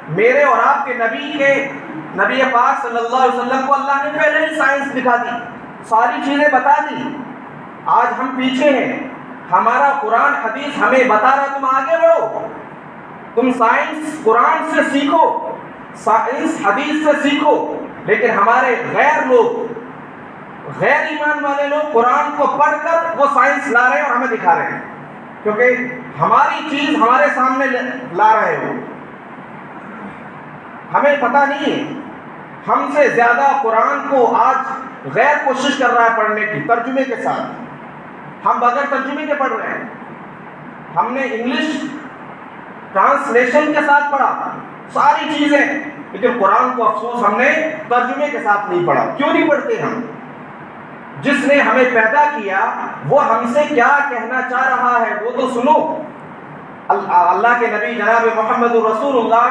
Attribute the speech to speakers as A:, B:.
A: میرے اور آپ کے نبی پاک صلی اللہ علیہ وسلم کو اللہ نے پہلے ہی سائنس دکھا دی، ساری چیزیں بتا دی. آج ہم پیچھے ہیں. ہمارا قرآن حدیث ہمیں بتا رہا تم آگے بڑھو، تم سائنس قرآن سے سیکھو، سائنس حدیث سے سیکھو. لیکن ہمارے غیر لوگ، غیر ایمان والے لوگ قرآن کو پڑھ کر وہ سائنس لا رہے ہیں اور ہمیں دکھا رہے ہیں، کیونکہ ہماری چیز ہمارے سامنے لا رہے ہو. ہمیں پتہ نہیں ہے. ہم سے زیادہ قرآن کو آج غیر کوشش کر رہا ہے پڑھنے کی، ترجمے کے ساتھ. ہم بغیر ترجمے کے پڑھ رہے ہیں. ہم نے انگلش ٹرانسلیشن کے ساتھ پڑھا ساری چیزیں، لیکن قرآن کو افسوس ہم نے ترجمے کے ساتھ نہیں پڑھا. کیوں نہیں پڑھتے ہم؟ جس نے ہمیں پیدا کیا وہ ہم سے کیا کہنا چاہ رہا ہے وہ تو سنو. اللہ کے نبی جناب محمد رسول اللہ